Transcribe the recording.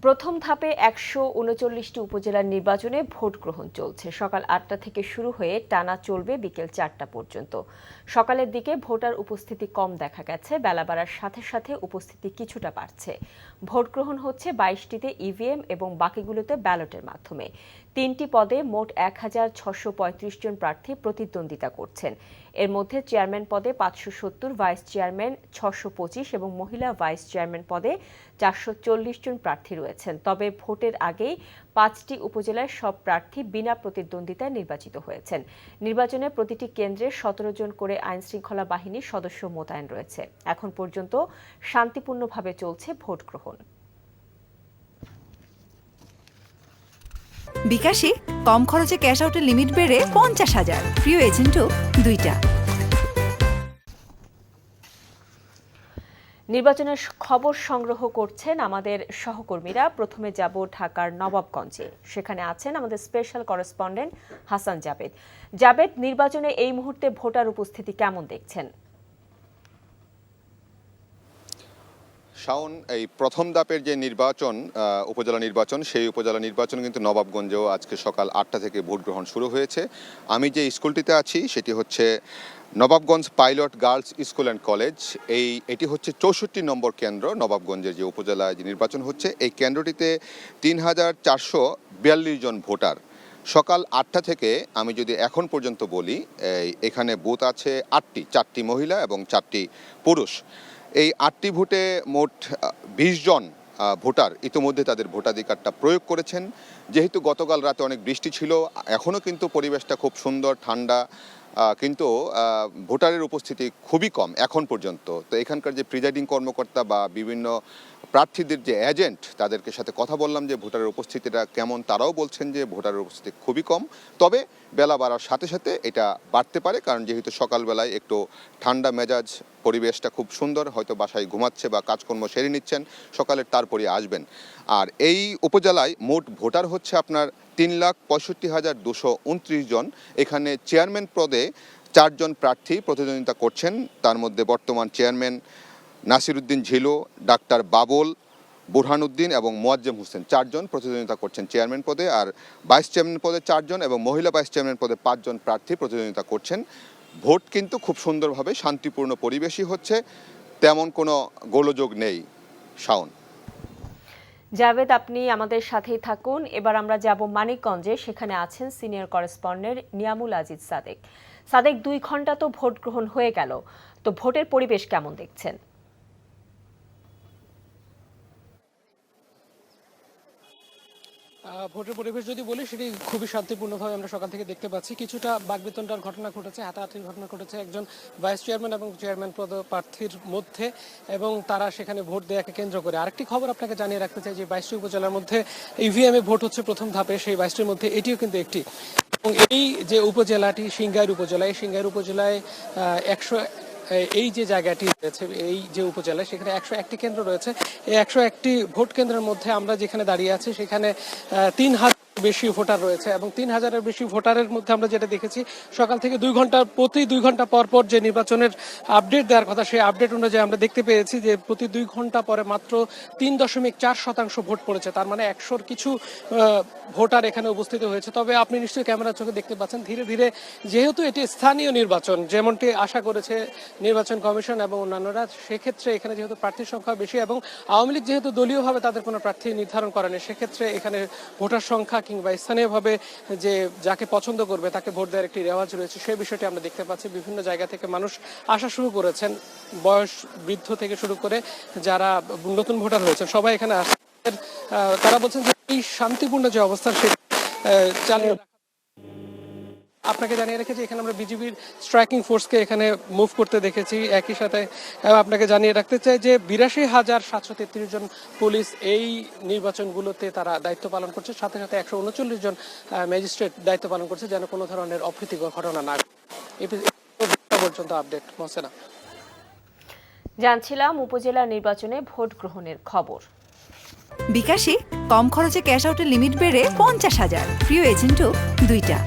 প্রথম ধাপে ১৩৯টি উপজেলার নির্বাচনে ভোট গ্রহণ চলছে। সকাল ৮টা থেকে শুরু হয়ে টানা চলবে বিকেল ৪টা পর্যন্ত। সকালের দিকে ভোটার উপস্থিতি কম দেখা গেছে, বেলা বাড়ার সাথে সাথে উপস্থিতি কিছুটা বাড়ছে। ভোট গ্রহণ হচ্ছে ২২টিতে ইভিএম এবং বাকিগুলোতে ব্যালটের মাধ্যমে। ৩টি পদে মোট ১,৬৩৫ জন প্রার্থী প্রতিদ্বন্দ্বিতা করছেন। এর মধ্যে চেয়ারম্যান পদে ৫৭০, ভাইস চেয়ারম্যান ৬২৫ এবং মহিলা ভাইস চেয়ারম্যান পদে ৪৪০ জন প্রার্থী রয়েছেন। তবে ভোটের আগেই ৫টি উপজেলায় সব প্রার্থী বিনা প্রতিদ্বন্দ্বিতায় নির্বাচিত হয়েছেন। নির্বাচনে প্রতিটি কেন্দ্রে ১৭ জন করে আইনশৃঙ্খলা বাহিনীর সদস্য মোতায়েন রয়েছে। এখন পর্যন্ত শান্তিপূর্ণভাবে চলছে ভোট গ্রহণ। বিকাশে কম খরচে ক্যাশ আউটের লিমিট বেড়ে ৫০,০০০, প্রিয় এজেন্টও ২টা। নির্বাচনের খবর সংগ্রহ করছেন আমাদের সহকর্মীরা। প্রথমে যাব ঢাকার নবাবগঞ্জে, সেখানে আছেন আমাদের স্পেশাল করেসপন্ডেন্ট হাসান জাবেদ। জাবেদ, নির্বাচনে এই মুহূর্তে ভোটার উপস্থিতি কেমন দেখছেন? শাওন, এই প্রথম ধাপের যে নির্বাচন, উপজেলা নির্বাচন, সেই উপজেলা নির্বাচন কিন্তু নবাবগঞ্জেও আজকে সকাল ৮টা থেকে ভোট গ্রহণ শুরু হয়েছে। আমি যে স্কুলটিতে আছি সেটি হচ্ছে Nawabganj pilot girls school and college. এটি হচ্ছে ৬৪ নম্বর কেন্দ্র। নবাবগঞ্জের যে উপজেলায় যে নির্বাচন হচ্ছে, এই কেন্দ্রটিতে ৩,৪৪২ জন ভোটার। সকাল ৮টা থেকে আমি যদি এখন পর্যন্ত বলি, এখানে বুথ আছে ৮টি, ৪টি মহিলা এবং 4টি পুরুষ। এই 8টি ভোটে মোট 20 জন ভোটার ইতিমধ্যে তাদের ভোটাধিকারটা প্রয়োগ করেছেন। যেহেতু গতকাল রাতে অনেক বৃষ্টি ছিল, এখনও কিন্তু পরিবেশটা খুব সুন্দর, ঠান্ডা, কিন্তু ভোটারের উপস্থিতি খুবই কম এখন পর্যন্ত। তো এখানকার যে প্রিজাইডিং কর্মকর্তা বা বিভিন্ন প্রার্থীদের যে এজেন্ট, তাদেরকে সাথে কথা বললাম যে ভোটারের উপস্থিতিটা কেমন। তারাও বলছেন যে ভোটারের উপস্থিতি খুবই কম, তবে বেলা বাড়ার সাথে সাথে এটা বাড়তে পারে, কারণ যেহেতু সকালবেলায় একটু ঠান্ডা মেজাজ, পরিবেশটা খুব সুন্দর, হয়তো বাসায় ঘুমাচ্ছে বা কাজকর্ম সেরে নিচ্ছেন, সকালের তারপরে আসবেন। আর এই উপজেলায় মোট ভোটার হচ্ছে আপনার ৩,৬৫,২২৯ জন। এখানে চেয়ারম্যান পদে 4 জন প্রার্থী প্রতিদ্বন্দ্বিতা করছেন। তার মধ্যে বর্তমান চেয়ারম্যান নাসিরউদ্দিন ঝিলু, ডাক্তার বাবুল, বুরহানুদ্দিন এবং মোয়াজ্জেম হোসেন 4 জন প্রতিদ্বন্দ্বিতা করছেন চেয়ারম্যান পদে। আর ভাইস চেয়ারম্যান পদে 4 জন এবং মহিলা ভাইস চেয়ারম্যান পদে 5 জন প্রার্থী প্রতিদ্বন্দ্বিতা করছেন। ভোট কিন্তু খুব সুন্দরভাবে শান্তিপূর্ণ পরিবেশই হচ্ছে, তেমন কোনো গোলযোগ নেই। শাওন। জাভেদ, আপনি আমাদের সাথেই থাকুন। এবার আমরা যাব মানিকগঞ্জে, সেখানে আছেন সিনিয়র করেসপন্ডেন্ট নিয়ামুল আজিজ সাদেক। সাদেক, 2 ঘন্টা তো ভোট গ্রহণ হয়ে গেল, তো ভোটের পরিবেশ কেমন দেখছেন? ভোটের পরিবেশ যদি বলি, সেটি খুবই শান্তিপূর্ণভাবে আমরা সকাল থেকে দেখতে পাচ্ছি। কিছুটা বাকবিতণ্ডার ঘটনা ঘটেছে, হাতাহাতির ঘটনা ঘটেছে একজন ভাইস চেয়ারম্যান এবং চেয়ারম্যান পদ প্রার্থীর মধ্যে, এবং তারা সেখানে ভোট দেওয়াকে কেন্দ্র করে। আরেকটি খবর আপনাকে জানিয়ে রাখতে চাই যে 22টি উপজেলার মধ্যে ইভিএমে ভোট হচ্ছে প্রথম ধাপে, সেই 22টির মধ্যে এটিও কিন্তু একটি। এবং এই যে উপজেলাটি সিংগাইর উপজেলা, এই সিংগাইর উপজেলায় এই যে জায়গাটি রয়েছে, এই যে উপজেলায়, সেখানে 101টি কেন্দ্র রয়েছে। এই 101টি ভোট কেন্দ্রের মধ্যে আমরা যেখানে দাঁড়িয়ে আছি, সেখানে 3,000 বেশি ভোটার রয়েছে, এবং 3,000-এর বেশি ভোটারের মধ্যে আমরা যেটা দেখেছি, সকাল থেকে প্রতি 2 ঘন্টা পর পর যে নির্বাচনের আপডেট দেওয়ার কথা, সেই আপডেট অনুযায়ী আমরা দেখতে পেয়েছি যে প্রতি 2 ঘন্টা পরে মাত্র 3.4% ভোট পড়েছে। তার মানে 100-র কিছু ভোটার এখানে উপস্থিত হয়েছে। তবে আপনি নিশ্চয়ই ক্যামেরার চোখে দেখতে পাচ্ছেন, ধীরে ধীরে যেহেতু এটি স্থানীয় নির্বাচন, যেমনটি আশা করেছে নির্বাচন কমিশন এবং অন্যান্যরা, সেক্ষেত্রে এখানে যেহেতু প্রার্থীর সংখ্যা বেশি এবং আওয়ামী লীগ যেহেতু দলীয়ভাবে তাদের কোনো প্রার্থী নির্ধারণ করেনি, সেক্ষেত্রে এখানে ভোটার সংখ্যা কিংবা স্থানীয়ভাবে যে যাকে পছন্দ করবে তাকে ভোট দেওয়ার একটি রেওয়াজ রয়েছে, সেই বিষয়টি আমরা দেখতে পাচ্ছি। বিভিন্ন জায়গা থেকে মানুষ আসা শুরু করেছেন, বয়স বৃদ্ধ থেকে শুরু করে যারা নতুন ভোটার হয়েছেন, সবাই এখানে আসছেন। তারা বলছেন যে এই শান্তিপূর্ণ যে অবস্থান, সে চালিয়ে আপনাকে জানিয়ে রেখেছি, এখানে আমরা বিজিবির স্ট্রাইকিং ফোর্সকে এখানে মুভ করতে দেখেছি। একই সাথে আপনাকে জানিয়ে রাখতে চাই যে ৮২,৭৩৩ জন পুলিশ এই নির্বাচনগুলোতে তারা দায়িত্ব পালন করছে, সাথে সাথে ১৩৯ জন ম্যাজিস্ট্রেট দায়িত্ব পালন করছে, যেন কোনো ধরনের অপ্রীতিকর ঘটনা না পর্যন্ত আপডেট। মহসেনা, জানছিলাম উপজেলা নির্বাচনে ভোট গ্রহণের খবর। বিকাশে কম খরচে ক্যাশ আউটের লিমিট বেড়ে ৫০,০০০, প্রিয় এজেন্টও 2টা।